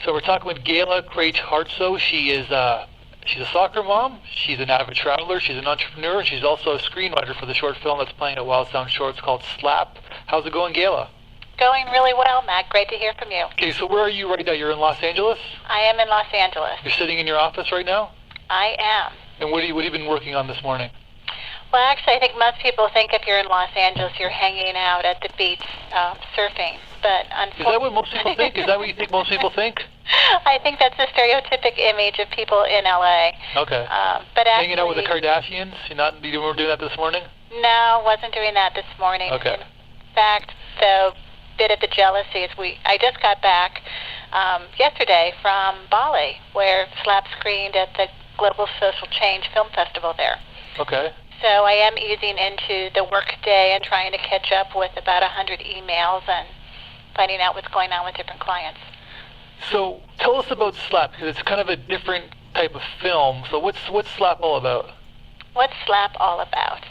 So we're talking with Gayla Kraetsch Hartsough. She's a soccer mom. She's an avid traveler. She's an entrepreneur. And she's also a screenwriter for the short film that's playing at Wild Sound Shorts called Slap. How's it going, Gayla? Going really well, Matt. Great to hear from you. Okay, so where are you right now? You're in Los Angeles? I am in Los Angeles. You're sitting in your office right now? I am. And what have you been working on this morning? Well, actually, I think most people think if you're in Los Angeles, you're hanging out at the beach surfing. But unfortunately, is that what most people think? Is that what you think most people think? I think that's a stereotypic image of people in LA. Okay. But actually, hanging out with the Kardashians? You weren't doing that this morning? No, wasn't doing that this morning. Okay. In fact, the bit of the jealousy is I just got back yesterday from Bali, where Slap screened at the Global Social Change Film Festival there. Okay. So I am easing into the work day and trying to catch up with about 100 emails and finding out what's going on with different clients. So tell us about Slap, because it's kind of a different type of film. So what's Slap all about? What's Slap all about?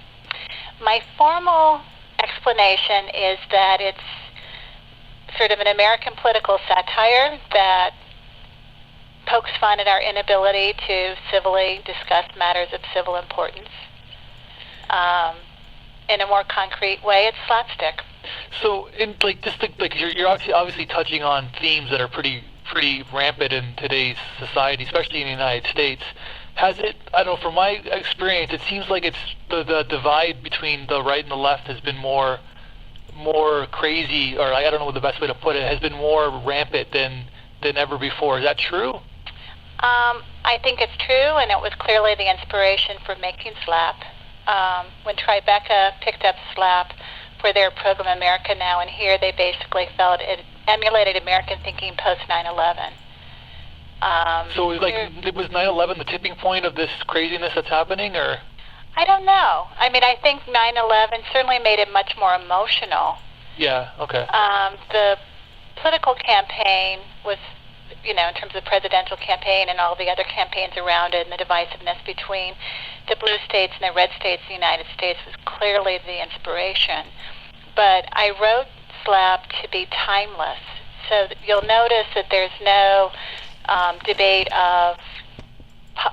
My formal explanation is that it's sort of an American political satire that pokes fun at our inability to civilly discuss matters of civil importance. In a more concrete way, it's slapstick. So, you're obviously touching on themes that are pretty rampant in today's society, especially in the United States. Has it? I don't know. From my experience, it seems like it's the divide between the right and the left has been more crazy, or I don't know what the best way to put it, has been more rampant than ever before. Is that true? I think it's true, and it was clearly the inspiration for making Slap. When Tribeca picked up Slap for their program America Now and Here, they basically felt it emulated American thinking post 9/11. So it was 9/11 the tipping point of this craziness that's happening, or? I don't know. I mean, I think 9/11 certainly made it much more emotional. Yeah, okay. The political campaign was, in terms of presidential campaign and all the other campaigns around it and the divisiveness between the blue states and the red states of the United States was clearly the inspiration. But I wrote Slap to be timeless. So you'll notice that there's no debate of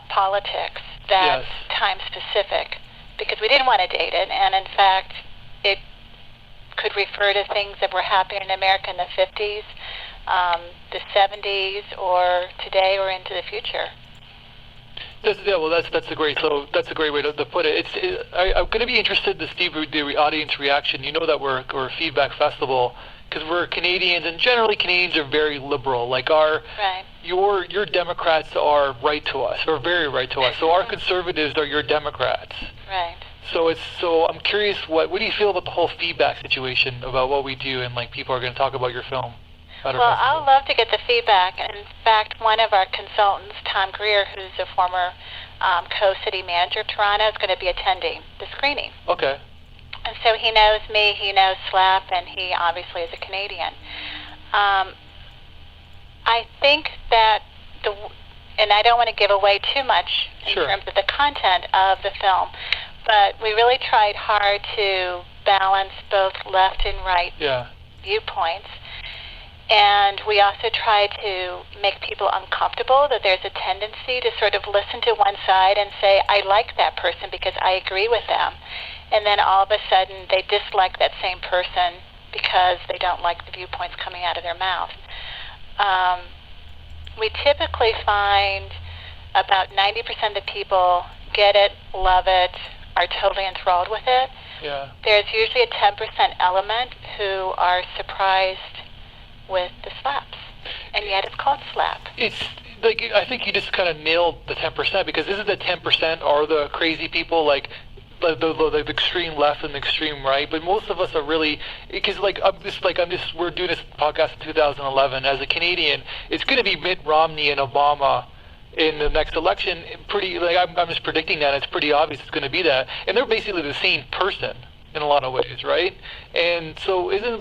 politics that's time specific, because we didn't want to date it, and in fact it could refer to things that were happening in America in the 50s, the 70s, or today, or into the future. That's a great way to put it. I'm going to be interested to see the audience reaction. You know that we're a feedback festival because we're Canadians, and generally Canadians are very liberal. Like your Democrats are right to us, or very right to us. So our conservatives are your Democrats. Right. So I'm curious, what do you feel about the whole feedback situation about what we do, and people are going to talk about your film? Well, I'll love to get the feedback. In fact, one of our consultants, Tom Greer, who's a former co-city manager of Toronto, is going to be attending the screening. Okay. And so he knows me, he knows Slap, and he obviously is a Canadian. I think that and I don't want to give away too much in terms of the content of the film, but we really tried hard to balance both left and right viewpoints. And we also try to make people uncomfortable, that there's a tendency to sort of listen to one side and say, I like that person because I agree with them. And then all of a sudden they dislike that same person because they don't like the viewpoints coming out of their mouth. We typically find about 90% of the people get it, love it, are totally enthralled with it. Yeah. There's usually a 10% element who are surprised with the slaps, and yet it's called Slap. It's I think you just kind of nailed the 10%, because isn't the 10% are the crazy people, the extreme left and the extreme right? But most of us are really, because we're doing this podcast in 2011. As a Canadian, it's going to be Mitt Romney and Obama in the next election. I'm just predicting that. It's pretty obvious it's going to be that, and they're basically the same person in a lot of ways, right? And so isn't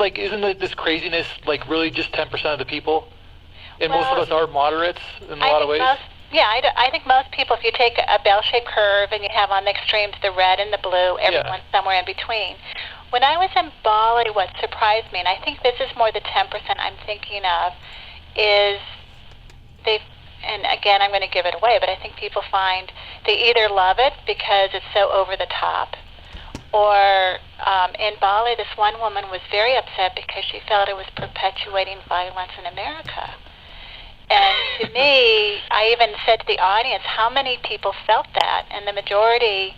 this craziness really just 10% of the people? And most of us are moderates in a lot of ways. I think most people, if you take a bell-shaped curve and you have on the extremes the red and the blue, everyone's somewhere in between. When I was in Bali, what surprised me, and I think this is more the 10% I'm thinking of, is again, I'm going to give it away, but I think people find they either love it because it's so over the top, or in Bali, this one woman was very upset because she felt it was perpetuating violence in America. And to me, I even said to the audience, how many people felt that? And the majority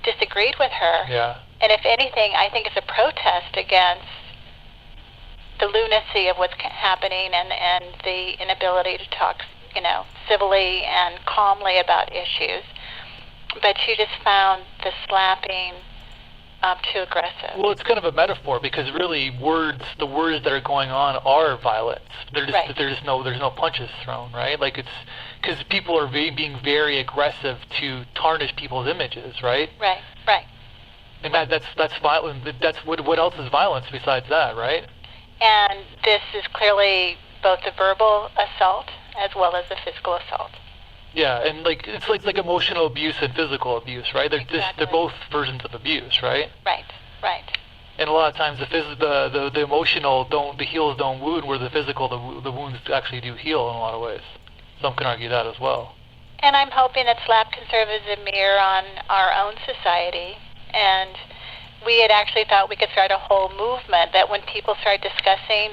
disagreed with her. Yeah. And if anything, I think it's a protest against the lunacy of what's happening and the inability to talk, civilly and calmly about issues. But she just found the slapping too aggressive. Well, it's kind of a metaphor because really the words that are going on are violence. There's no punches thrown, right? Like it's because people are being very aggressive to tarnish people's images, right? Right. And that's violent. That's what else is violence besides that, right? And this is clearly both the verbal assault as well as the physical assault. Yeah, and it's like emotional abuse and physical abuse, right? They're both versions of abuse, right? Right. And a lot of times the emotional the heals don't wound, where the physical the wounds actually do heal in a lot of ways. Some can argue that as well. And I'm hoping that SLAP can serve as a mirror on our own society. And we had actually thought we could start a whole movement that when people start discussing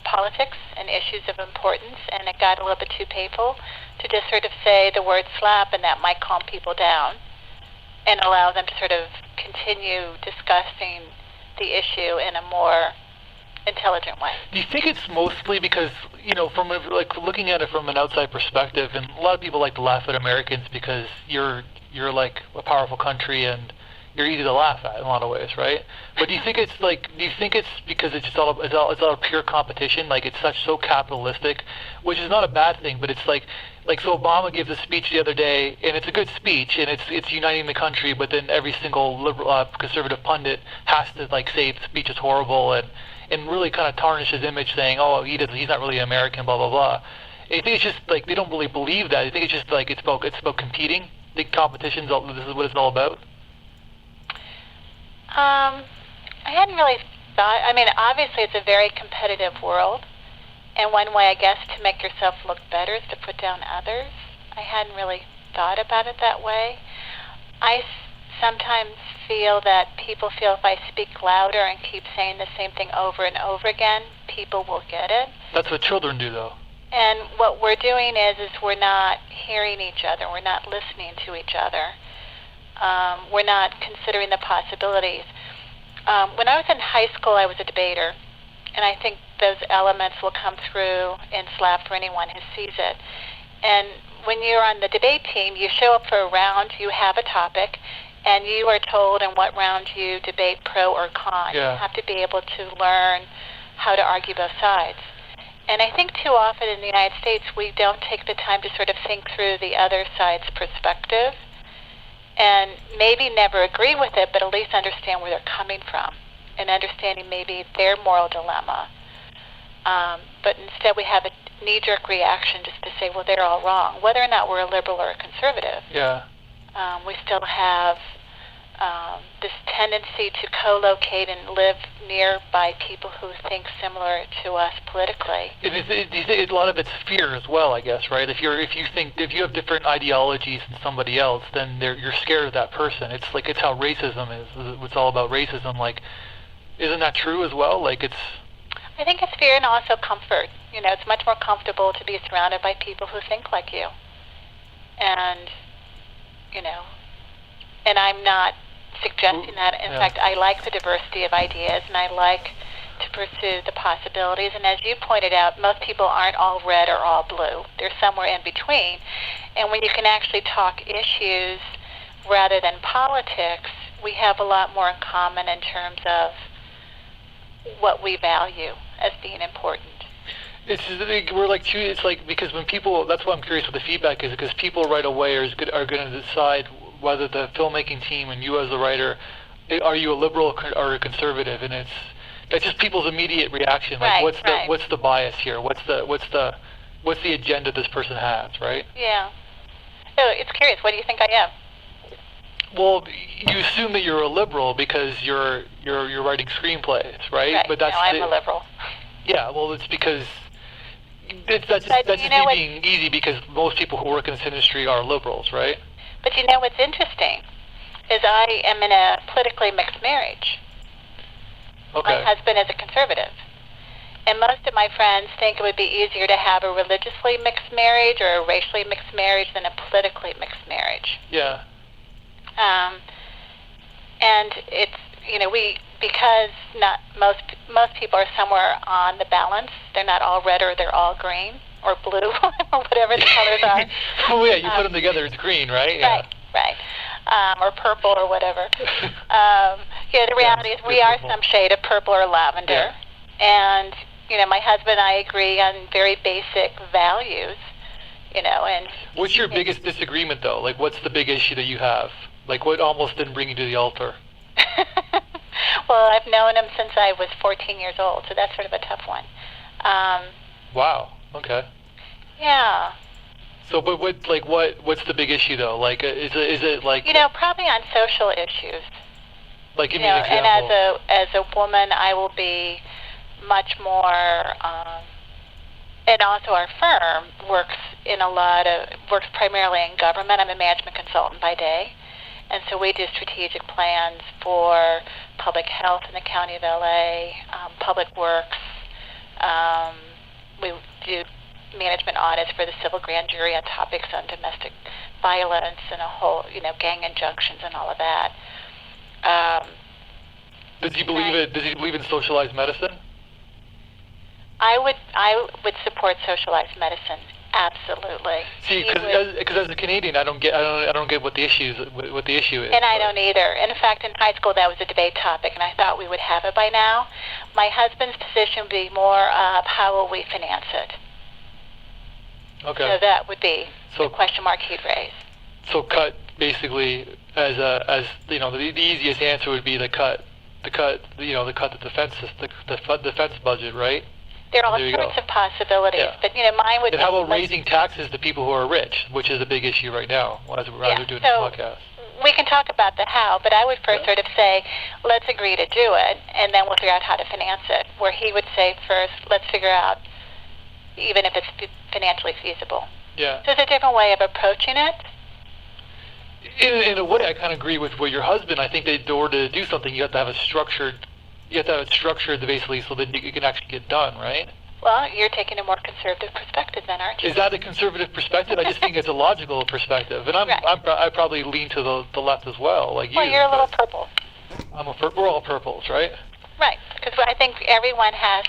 politics and issues of importance, and it got a little bit too painful, to just sort of say the word SLAP, and that might calm people down and allow them to sort of continue discussing the issue in a more intelligent way. Do you think it's mostly because, from looking at it from an outside perspective, and a lot of people like to laugh at Americans because you're like a powerful country and you're easy to laugh at in a lot of ways, right? But do you think it's because it's just all pure competition, like it's so capitalistic, which is not a bad thing, but it's like so Obama gives a speech the other day, and it's a good speech, and it's uniting the country, but then every single liberal conservative pundit has to say the speech is horrible and really kind of tarnish his image, saying, oh, he's not really American, blah blah blah. I think it's just they don't really believe that. I think it's just it's about competing. I think competition's this is what it's all about. I hadn't really thought. I mean, obviously, it's a very competitive world, and one way, I guess, to make yourself look better is to put down others. I hadn't really thought about it that way. I sometimes feel that people feel if I speak louder and keep saying the same thing over and over again, people will get it. That's what children do, though. And what we're doing is we're not hearing each other. We're not listening to each other. We're not considering the possibilities. When I was in high school, I was a debater, and I think those elements will come through in SLAP for anyone who sees it. And when you're on the debate team, you show up for a round, you have a topic, and you are told in what round you debate pro or con. Yeah. You have to be able to learn how to argue both sides. And I think too often in the United States, we don't take the time to sort of think through the other side's perspective, and maybe never agree with it, but at least understand where they're coming from and understanding maybe their moral dilemma. But instead we have a knee-jerk reaction just to say, well, they're all wrong. Whether or not we're a liberal or a conservative, we still have this tendency to co-locate and live nearby people who think similar to us politically. A lot of it's fear as well, I guess, right? If you have different ideologies than somebody else, then you're scared of that person. It's how racism is. It's all about racism. Isn't that true as well? I think it's fear and also comfort. It's much more comfortable to be surrounded by people who think like you. And I'm not suggesting that. In fact, I like the diversity of ideas, and I like to pursue the possibilities. And as you pointed out, most people aren't all red or all blue. They're somewhere in between. And when you can actually talk issues rather than politics, we have a lot more in common in terms of what we value as being important. Because when people, that's why I'm curious what the feedback is, because people right away are going to decide whether the filmmaking team and you as the writer, are you a liberal or a conservative, and that's just people's immediate reaction. What's the bias here? What's the agenda this person has, right? Yeah. So it's curious. What do you think I am? Well, you assume that you're a liberal because you're writing screenplays, right? Right. But I'm a liberal. Yeah. Well, it's because That's just me being easy because most people who work in this industry are liberals, right? But you know what's interesting is I am in a politically mixed marriage. Okay. My husband is a conservative. And most of my friends think it would be easier to have a religiously mixed marriage or a racially mixed marriage than a politically mixed marriage. Yeah. And it's, because not most people are somewhere on the balance. They're not all red or they're all green or blue or whatever the colors are. Oh yeah, you put them together, it's green, right? Yeah. Right. Or purple or whatever. The reality is we are some shade of purple or lavender. Yeah. And, my husband and I agree on very basic values, and... What's your biggest disagreement, though? Like, what's the big issue that you have? Like, what almost didn't bring you to the altar? Well, I've known him since I was 14 years old, so that's sort of a tough one. Wow. Okay. Yeah. So, but what's the big issue though? Like, is it like? Probably on social issues. Like, give me an example. And as a woman, I will be much more. And also, our firm works primarily in government. I'm a management consultant by day, and so we do strategic plans for public health in the county of LA, public works. We do management audits for the civil grand jury on topics on domestic violence and a whole, gang injunctions and all of that. Does he believe in socialized medicine? I would support socialized medicine. Absolutely. See, because as a Canadian, I don't get what the issue is. And I don't either. In fact, in high school, that was a debate topic, and I thought we would have it by now. My husband's position would be more of how will we finance it. Okay. So that would be the question mark he'd raise. So cut basically as the easiest answer would be the defense budget, right? There are all sorts of possibilities, but mine would. And how about raising taxes to people who are rich, which is a big issue right now as we're doing this podcast? We can talk about the how, but I would first sort of say, let's agree to do it, and then we'll figure out how to finance it. Where he would say first, let's figure out even if it's financially feasible. Yeah. So it's a different way of approaching it. In a way, I kind of agree with what your husband. I think that in order to do something, you have to have it structured basically so that it can actually get done, right? Well, you're taking a more conservative perspective then, aren't you? Is that a conservative perspective? I just think it's a logical perspective, and I probably lean to the left as well, like you. Well, you're a little purple. We're all purples, right? Right, because I think everyone has,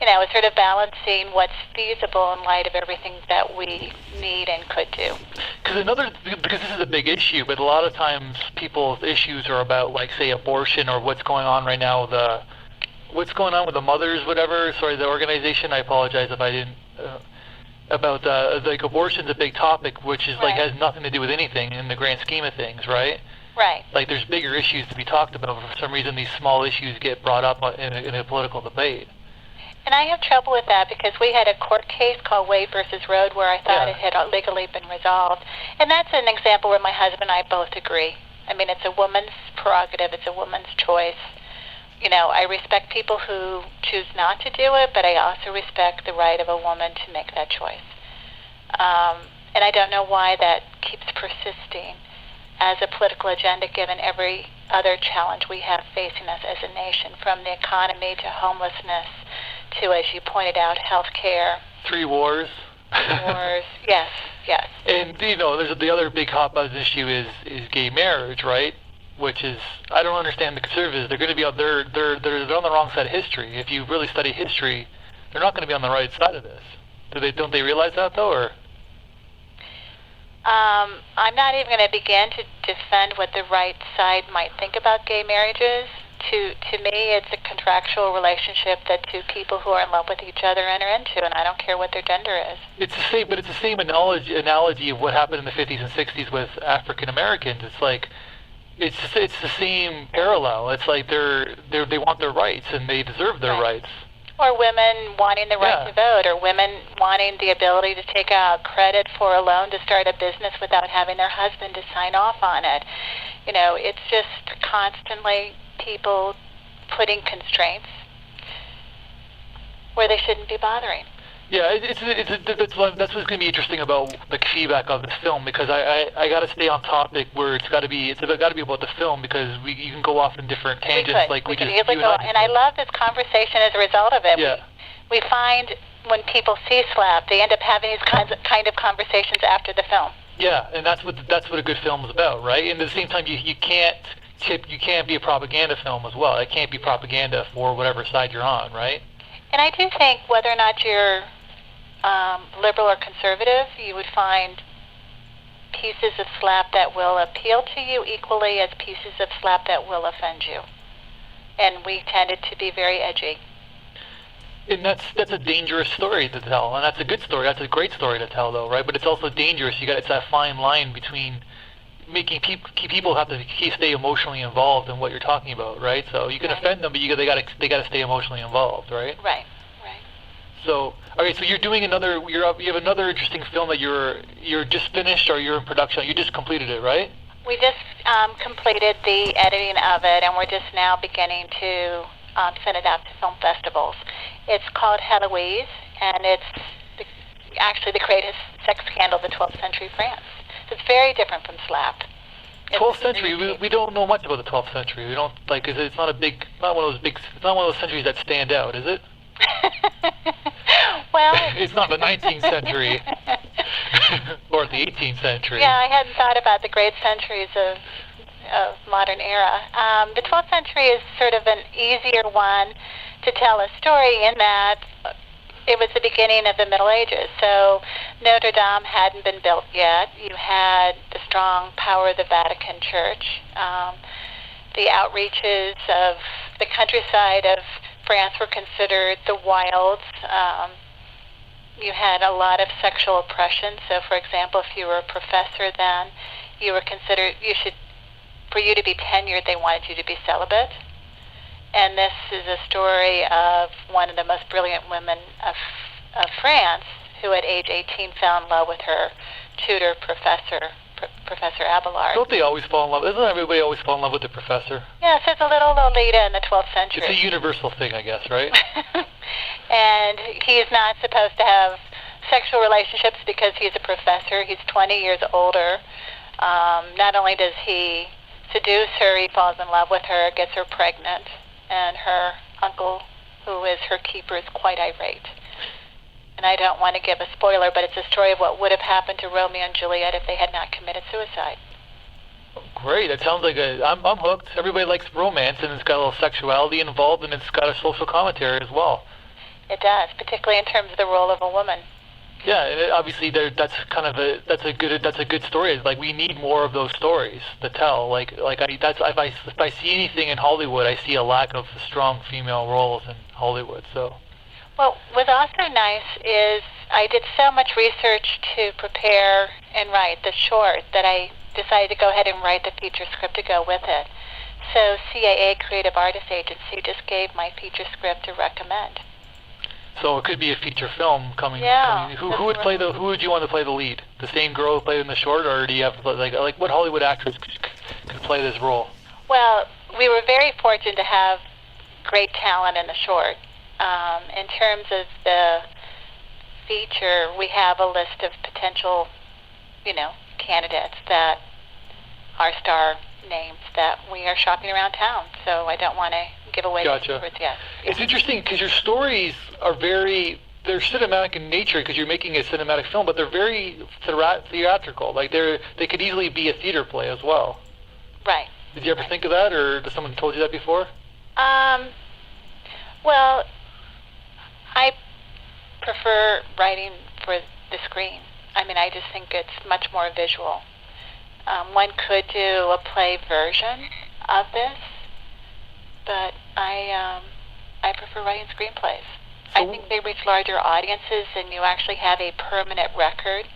is sort of balancing what's feasible in light of everything that we need and could do. Because this is a big issue, but a lot of times people's issues are about, like, say, abortion or what's going on right now with what's going on with the mothers, whatever. Sorry, the organization. I apologize if I didn't. About like abortion's a big topic, which is like has nothing to do with anything in the grand scheme of things, right? Right. Like there's bigger issues to be talked about, but for some reason these small issues get brought up in a political debate. And I have trouble with that because we had a court case called Wade versus Road where I thought it had legally been resolved. And that's an example where my husband and I both agree. I mean, it's a woman's prerogative. It's a woman's choice. I respect people who choose not to do it, but I also respect the right of a woman to make that choice. And I don't know why that keeps persisting as a political agenda given every other challenge we have facing us as a nation, from the economy to homelessness to, as you pointed out, health care. 3 wars. Wars, yes. And, there's the other big hot button issue is gay marriage, right? Which is, I don't understand the conservatives. They're going to be on they're on the wrong side of history. If you really study history, they're not going to be on the right side of this. Don't they realize that though, or? I'm not even going to begin to defend what the right side might think about gay marriages. To me, it's a contractual relationship that two people who are in love with each other enter into, and I don't care what their gender is. It's the same analogy of what happened in the 50s and 60s with African Americans. It's like. It's the same parallel. It's like they want their rights and they deserve their rights. Or women wanting the right to vote, or women wanting the ability to take out credit for a loan to start a business without having their husband to sign off on it. It's just constantly people putting constraints where they shouldn't be bothering. Yeah, that's what's going to be interesting about the feedback of this film, because I got to stay on topic where it's got to be about the film, because you can go off in different tangents We could easily go, and I love this conversation as a result of it. Yeah. We find when people see Slap, they end up having these kind of conversations after the film. Yeah, and that's what a good film is about, right? And at the same time, you can't be a propaganda film as well. It can't be propaganda for whatever side you're on, right? And I do think whether or not you're liberal or conservative, you would find pieces of Slap that will appeal to you equally as pieces of Slap that will offend you. And we tended to be very edgy. And that's a dangerous story to tell, and that's a good story. That's a great story to tell, though, right? But it's also dangerous. It's that fine line between making people have to stay emotionally involved in what you're talking about, right? So you can offend them, but they got to stay emotionally involved, right? Right. So, okay, so you're doing you have another interesting film that you're just finished, or you're in production. You just completed it, right? We just completed the editing of it, and we're just now beginning to send it out to film festivals. It's called Heloise, and it's actually the greatest sex scandal of the 12th century France. So it's very different from Slap. 12th century. We don't know much about the 12th century. We don't it's not one of those centuries that stand out, is it? Well, it's not the 19th century or the 18th century. Yeah, I hadn't thought about the great centuries of modern era. The 12th century is sort of an easier one to tell a story in that it was the beginning of the Middle Ages. So Notre Dame hadn't been built yet. You had the strong power of the Vatican Church. The outreaches of the countryside of France were considered the wilds. You had a lot of sexual oppression. So, for example, if you were a professor then, you were considered, for you to be tenured, they wanted you to be celibate. And this is a story of one of the most brilliant women of France, who at age 18 fell in love with her tutor, Professor Abelard. Don't they always fall in love? Doesn't everybody always fall in love with the professor? Yes, it's a little Lolita in the 12th century. It's a universal thing, I guess, right? And he's not supposed to have sexual relationships because he's a professor. He's 20 years older. Not only does he seduce her, he falls in love with her, gets her pregnant, and her uncle, who is her keeper, is quite irate. And I don't want to give a spoiler, but it's a story of what would have happened to Romeo and Juliet if they had not committed suicide. Great. That sounds like I'm hooked. Everybody likes romance, and it's got a little sexuality involved, and it's got a social commentary as well. It does, particularly in terms of the role of a woman. Yeah, and obviously that's a good story. Like, we need more of those stories to tell. If I see anything in Hollywood, I see a lack of strong female roles in Hollywood. So. Well, what's also nice is I did so much research to prepare and write the short that I decided to go ahead and write the feature script to go with it. So CAA, Creative Artists Agency, just gave my feature script to recommend. So it could be a feature film coming. Yeah. Who would you want to play the lead? The same girl who played in the short, or do you have like what Hollywood actress could play this role? Well, we were very fortunate to have great talent in the short. In terms of the feature, we have a list of potential, candidates that are star names that we are shopping around town. So I don't want to give away the secrets yet. It's interesting because your stories are they're cinematic in nature because you're making a cinematic film, but they're very theatrical. Like they could easily be a theater play as well. Right. Did you ever think of that, or has someone told you that before? Well, I prefer writing for the screen. I just think it's much more visual. One could do a play version of this, but I prefer writing screenplays. So, I think they reach larger audiences, and you actually have a permanent record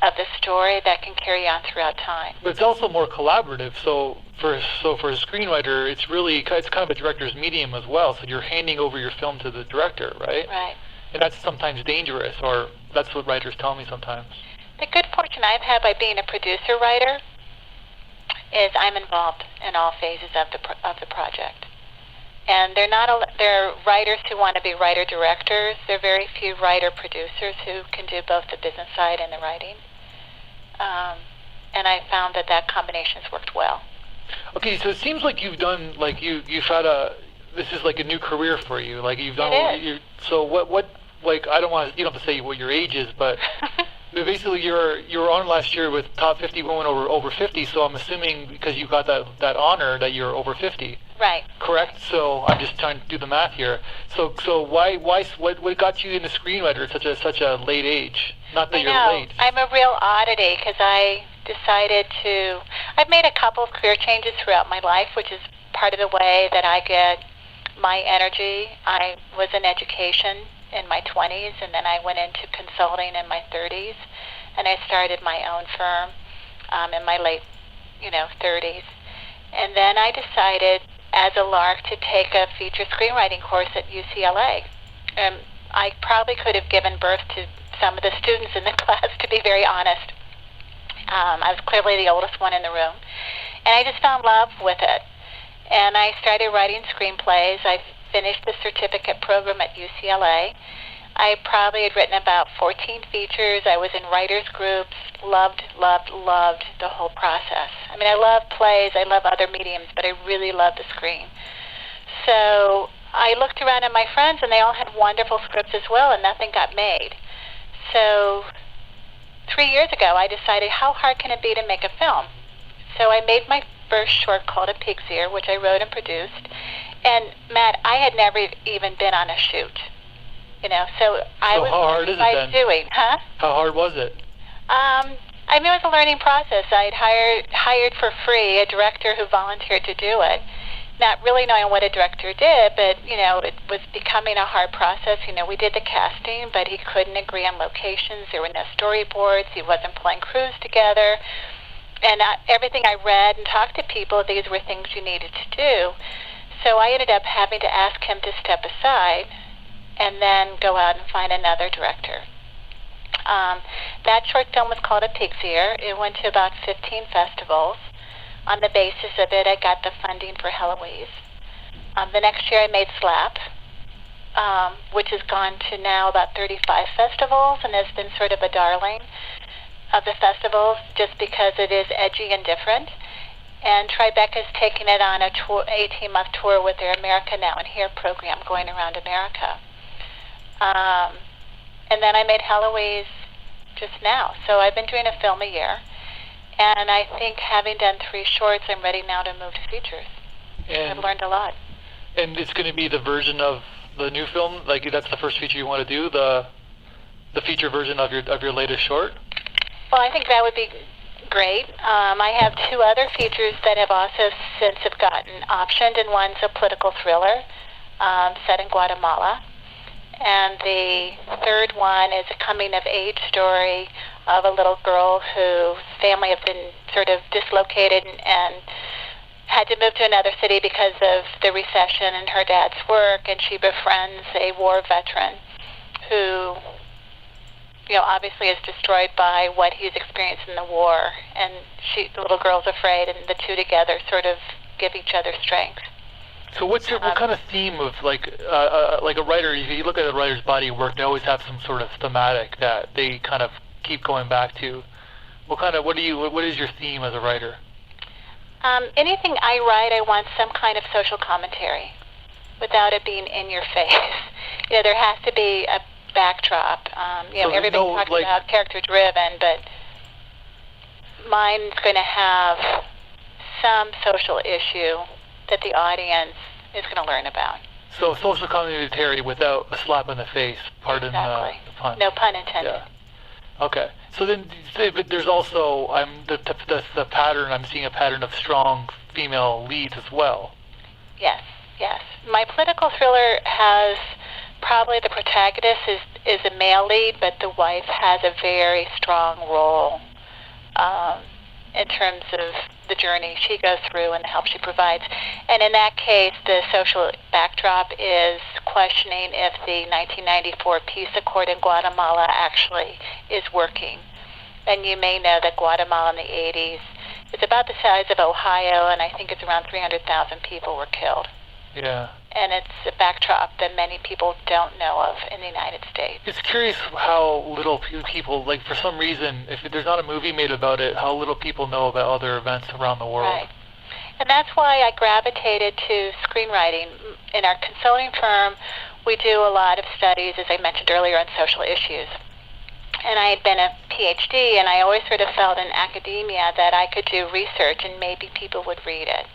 of the story that can carry on throughout time. But it's also more collaborative. So for a screenwriter, it's kind of a director's medium as well. So you're handing over your film to the director, right? Right. And that's sometimes dangerous, or that's what writers tell me sometimes. The good fortune I've had by being a producer-writer is I'm involved in all phases of the project. And they're writers who want to be writer-directors. There are very few writer-producers who can do both the business side and the writing. And I found that combination has worked well. Okay, so it seems like you've done, like you've had this is like a new career for you. Like you've done. It is. So what, like, I don't want to, you don't have to say what your age is, but basically you were on last year with top 50 women over 50, so I'm assuming because you got that honor that you're over 50. Right. Correct? So I'm just trying to do the math here. So what got you into screenwriter at such a late age? Not that you're late. I'm a real oddity because I decided I've made a couple of career changes throughout my life, which is part of the way that I get my energy. I was in education in my 20s, and then I went into consulting in my 30s, and I started my own firm in my late 30s. And then I decided as a lark to take a feature screenwriting course at UCLA. I probably could have given birth to some of the students in the class, to be very honest. I was clearly the oldest one in the room. And I just fell in love with it. And I started writing screenplays. I finished the certificate program at UCLA. I probably had written about 14 features. I was in writers' groups. Loved the whole process. I mean, I love plays. I love other mediums, but I really love the screen. So I looked around at my friends, and they all had wonderful scripts as well, and nothing got made. So 3 years ago, I decided, how hard can it be to make a film? So I made my first short called A Pig's Ear, which I wrote and produced. And Matt, I had never even been on a shoot. So I was how hard is it then? Doing, huh? How hard was it? I mean, it was a learning process. I'd hired for free a director who volunteered to do it, not really knowing what a director did, but, it was becoming a hard process. We did the casting, but he couldn't agree on locations. There were no storyboards. He wasn't pulling crews together. And everything I read and talked to people, these were things you needed to do. So I ended up having to ask him to step aside and then go out and find another director. That short film was called A Pig's Ear. It went to about 15 festivals. On the basis of it, I got the funding for Heloise. The next year I made Slap, which has gone to now about 35 festivals and has been sort of a darling of the festivals just because it is edgy and different. And Tribeca's taking it on a 18-month tour with their America Now and Here program going around America. And then I made Heloise just now. So I've been doing a film a year. And I think having done 3 shorts, I'm ready now to move to features. And I've learned a lot. And it's going to be the version of the new film? Like, that's the first feature you want to do, the feature version of your latest short? Well, I think that would be great. I have 2 other features that have also since have gotten optioned, and one's a political thriller set in Guatemala. And the third one is a coming-of-age story of a little girl whose family have been sort of dislocated and had to move to another city because of the recession and her dad's work, and she befriends a war veteran who, obviously is destroyed by what he's experienced in the war, and the little girl's afraid, and the two together sort of give each other strength. So what kind of theme of like a writer? If you look at a writer's body of work, they always have some sort of thematic that they kind of keep going back to. What is your theme as a writer? Anything I write, I want some kind of social commentary, without it being in your face. There has to be a backdrop. So everybody talks about character-driven, but mine's going to have some social issue that the audience is going to learn about. So social commentary without a slap in the face, pardon the pun. No pun intended. Yeah. Okay. So then but there's also the pattern, I'm seeing a pattern of strong female leads as well. Yes. My political thriller has probably the protagonist is a male lead, but the wife has a very strong role in terms of the journey she goes through and the help she provides. And in that case, the social backdrop is questioning if the 1994 peace accord in Guatemala actually is working. And you may know that Guatemala in the 80s is about the size of Ohio, and I think it's around 300,000 people were killed. Yeah. and it's a backdrop that many people don't know of in the United States. It's curious how little people, like for some reason, if there's not a movie made about it, how little people know about other events around the world. Right. And that's why I gravitated to screenwriting. In our consulting firm, we do a lot of studies, as I mentioned earlier, on social issues. And I had been a PhD, and I always sort of felt in academia that I could do research and maybe people would read it.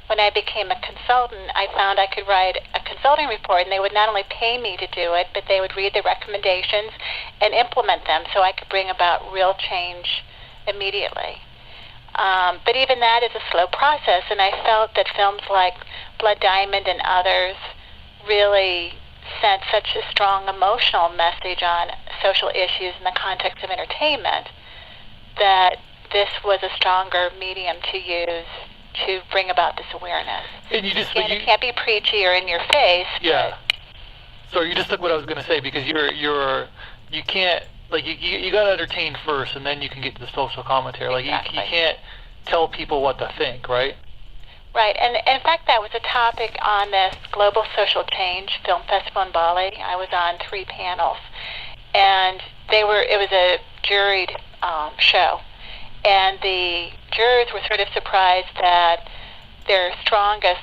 When I became a consultant, I found I could write a consulting report, and they would not only pay me to do it, but they would read the recommendations and implement them so I could bring about real change immediately. But even that is a slow process, and I felt that films like Blood Diamond and others really sent such a strong emotional message on social issues in the context of entertainment that this was a stronger medium to use to bring about this awareness. And you just, Again, it can't be preachy or in your face. Yeah. So you just took what I was going to say, because you can't, like, you got to entertain first, and then you can get to the social commentary. Like, Exactly. you can't tell people what to think, right? Right, and in fact, that was a topic on this Global Social Change Film Festival in Bali. I was on 3 panels, and it was a juried show, and the jurors were sort of surprised that their strongest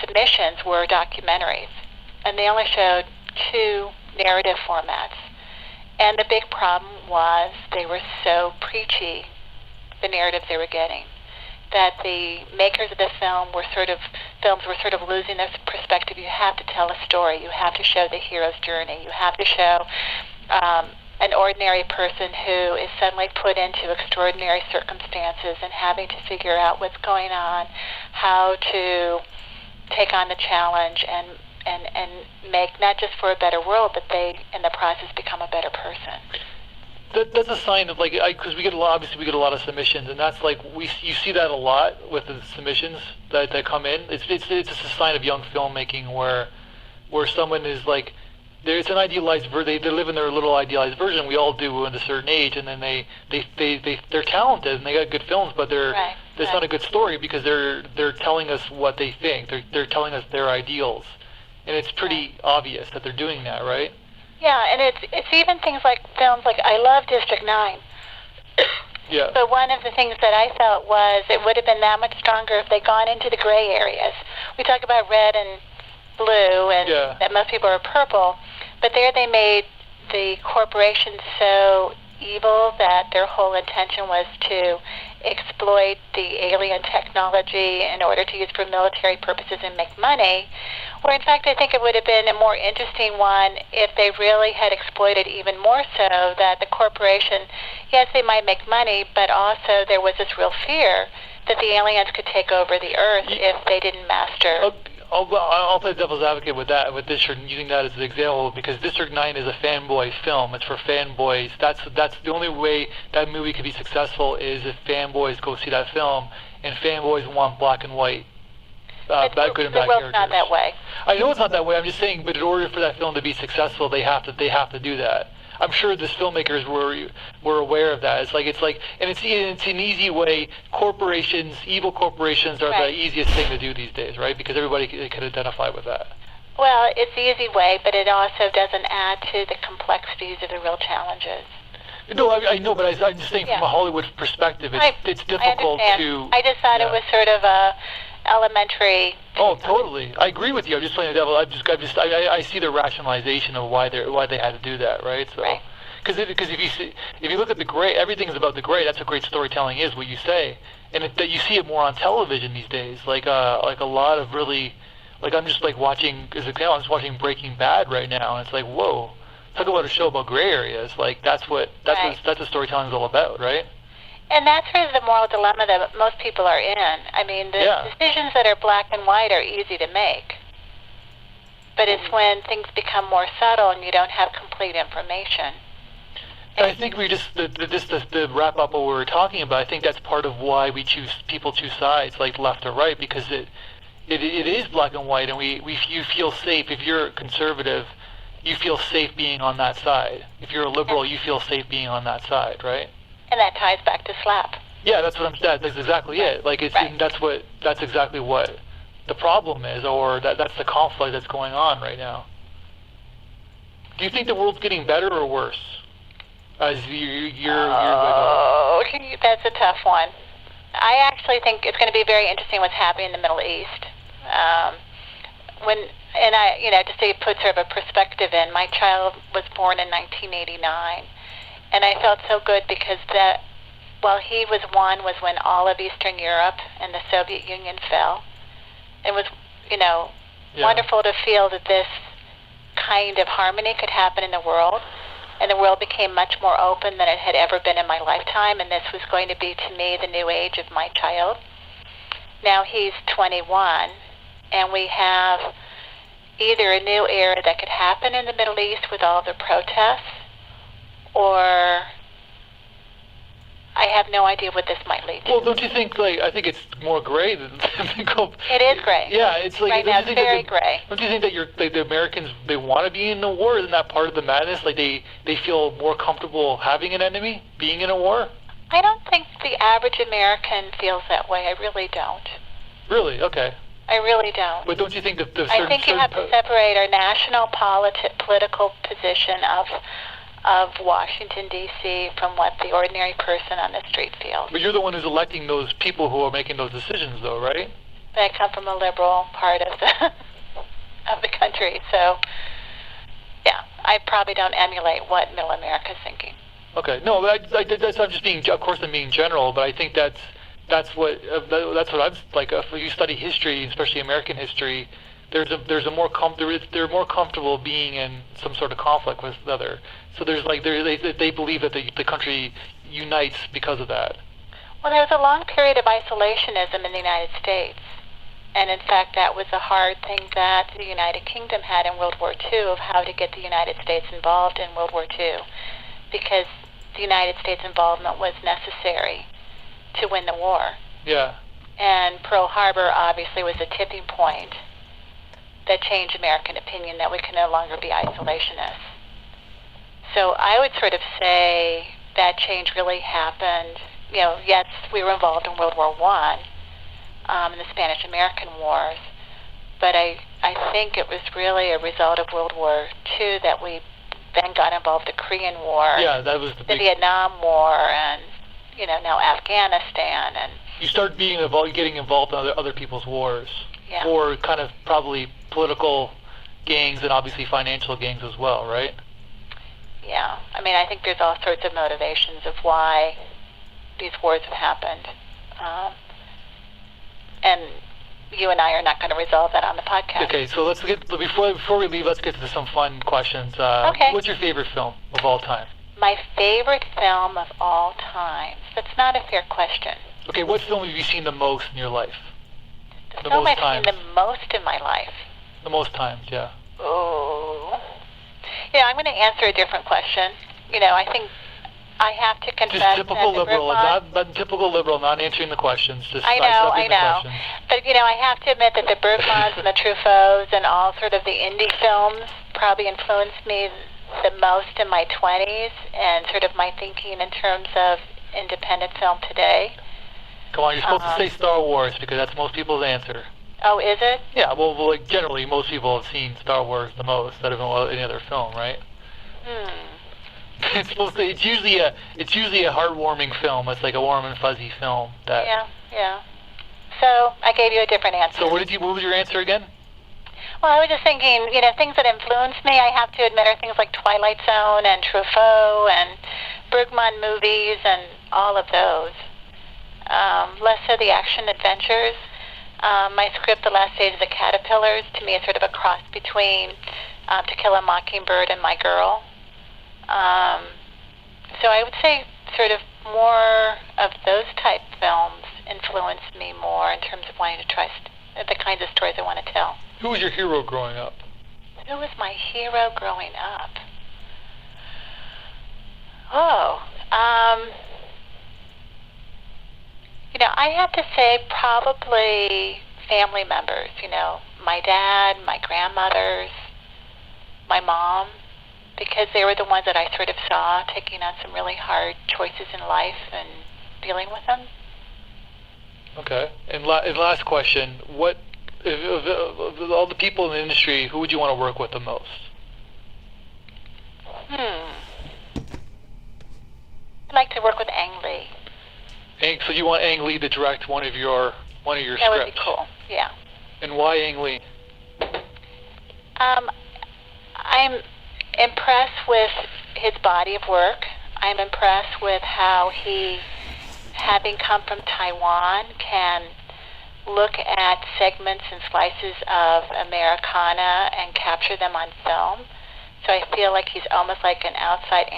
submissions were documentaries, and they only showed 2 narrative formats. And the big problem was they were so preachy, the narratives they were getting, that the makers of the films were sort of losing their perspective. You have to tell a story. You have to show the hero's journey. You have to show an ordinary person who is suddenly put into extraordinary circumstances and having to figure out what's going on, how to take on the challenge and make not just for a better world, but they, in the process, become a better person. That's a sign of, like, because we get a lot of submissions, and that's like you see that a lot with the submissions that come in. It's just a sign of young filmmaking where someone is like, there's an idealized they live in their little idealized version. We all do at a certain age, and then they're talented and they got good films, but there's not a good story because they're telling us what they think. They're telling us their ideals, and it's pretty obvious that they're doing that, right? Yeah, and it's even things like films like I love District 9. Yeah. But one of the things that I felt was it would have been that much stronger if they'd gone into the gray areas. We talk about red and blue, and that most people are purple, but there they made the corporations so evil that their whole intention was to exploit the alien technology in order to use for military purposes and make money, where in fact I think it would have been a more interesting one if they really had exploited even more so that the corporation, yes, they might make money, but also there was this real fear that the aliens could take over the Earth if they didn't master. I'll play devil's advocate with District, using that as an example, because District 9 is a fanboy film. It's for fanboys. That's the only way that movie could be successful is if fanboys go see that film, and fanboys want black and white, good and bad characters. The world's not that way. I know it's not that way. I'm just saying, but in order for that film to be successful, they have to do that. I'm sure the filmmakers were aware of that. It's like, and it's an easy way. Evil corporations are the easiest thing to do these days, right? Because everybody could identify with that. Well, it's the easy way, but it also doesn't add to the complexities of the real challenges. No, I know, but I'm just saying from a Hollywood perspective, it's difficult to. I just thought it was sort of a elementary. Oh, totally. I agree with you. I'm just playing the devil. I see the rationalization of why they had to do that, right? So, because if you look at the gray, everything is about the gray. That's what great storytelling is. What you say, and you see it more on television these days. Like a lot of really, like I'm just like watching. As an example, I'm just watching Breaking Bad right now, and it's like, whoa, talk about a show about gray areas. Like that's what storytelling is all about, right? And that's sort of the moral dilemma that most people are in. I mean, the decisions that are black and white are easy to make. But it's when things become more subtle and you don't have complete information. And I think to wrap up what we were talking about, I think that's part of why people choose sides, like left or right, because it is black and white, and you feel safe. If you're conservative, you feel safe being on that side. If you're a liberal, you feel safe being on that side, right? And that ties back to SLAP. Yeah, that's exactly it. Like that's exactly what the problem is, or that's the conflict that's going on right now. Do you think the world's getting better or worse as years go? Oh, that's a tough one. I actually think it's going to be very interesting what's happening in the Middle East. Just to put sort of a perspective in, my child was born in 1989, and I felt so good because while he was one was when all of Eastern Europe and the Soviet Union fell. It was, wonderful to feel that this kind of harmony could happen in the world, and the world became much more open than it had ever been in my lifetime, and this was going to be, to me, the new age of my child. Now he's 21, and we have either a new era that could happen in the Middle East with all the protests, or I have no idea what this might lead to. Well, don't you think, I think it's more gray than It is gray. Yeah, it's like... Right now, it's very gray. Don't you think that the Americans, they want to be in a war? Isn't that part of the madness? Like, they feel more comfortable having an enemy, being in a war? I don't think the average American feels that way. I really don't. Really? Okay. I really don't. But don't you think that I think you have to separate our national political position of Washington, D.C. from what the ordinary person on the street feels. But you're the one who's electing those people who are making those decisions, though, right? But I come from a liberal part of the of the country, so yeah, I probably don't emulate what Middle America's thinking. Okay, no, that's not just being. Of course, I'm being general, but I think that's what I'm like. If you study history, especially American history, they're more comfortable being in some sort of conflict with the other. So they believe that the country unites because of that. Well, there was a long period of isolationism in the United States, and in fact, that was a hard thing that the United Kingdom had in World War II, of how to get the United States involved in World War II, because the United States involvement was necessary to win the war. Yeah. And Pearl Harbor obviously was a tipping point that changed American opinion that we can no longer be isolationists. So I would sort of say that change really happened. Yes, we were involved in World War I, in the Spanish-American Wars, but I think it was really a result of World War II that we then got involved in the Korean War, yeah, that was the Vietnam War, and now Afghanistan, and you start getting involved in other people's wars, yeah. Or kind of probably political gangs and obviously financial gangs as well, right? Yeah, I think there's all sorts of motivations of why these wars have happened, and you and I are not going to resolve that on the podcast. Okay, so let's get before we leave, let's get to some fun questions. Okay. What's your favorite film of all time? My favorite film of all time. That's not a fair question. Okay, what film have you seen the most in your life? The film I've seen the most in my life. The most times, yeah. Oh. I'm going to answer a different question. I think I have to confess. Just typical that liberal, typical liberal, not answering the questions. Just I know. But I have to admit that the Bergmans and the Truffauts and all sort of the indie films probably influenced me the most in my 20s, and sort of my thinking in terms of independent film today. Come on, you're supposed to say Star Wars because that's most people's answer. Oh, is it? Yeah, well, generally most people have seen Star Wars the most out of any other film, right? It's usually a heartwarming film. It's like a warm and fuzzy film. Yeah. So I gave you a different answer. So what was your answer again? Well, I was just thinking, things that influenced me, I have to admit, are things like Twilight Zone and Truffaut and Bergman movies and all of those. Less so the action adventures. My script, The Last Days of the Caterpillars, to me is sort of a cross between To Kill a Mockingbird and My Girl. So I would say sort of more of those type films influenced me more in terms of wanting to try the kinds of stories I want to tell. Who was your hero growing up? Who was my hero growing up? Oh, I have to say probably family members, my dad, my grandmothers, my mom, because they were the ones that I sort of saw taking on some really hard choices in life and dealing with them. Okay. And last question, what of all the people in the industry, who would you want to work with the most? I'd like to work with Ang Lee. So you want Ang Lee to direct one of your scripts? That would be cool. Yeah. And why Ang Lee? I'm impressed with his body of work. I'm impressed with how he, having come from Taiwan, can look at segments and slices of Americana and capture them on film. So I feel like he's almost like an outside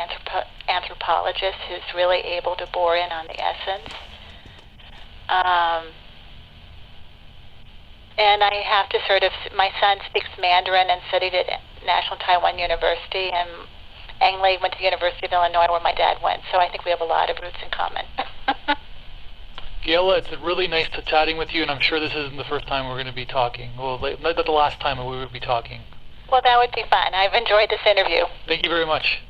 anthropologist who's really able to bore in on the essence. And I have to my son speaks Mandarin and studied at National Taiwan University, and Ang Lee went to the University of Illinois where my dad went, so I think we have a lot of roots in common. Gayla, it's really nice chatting with you, and I'm sure this isn't the first time we're going to be talking. Well, not the last time we will be talking. Well, that would be fun. I've enjoyed this interview. Thank you very much.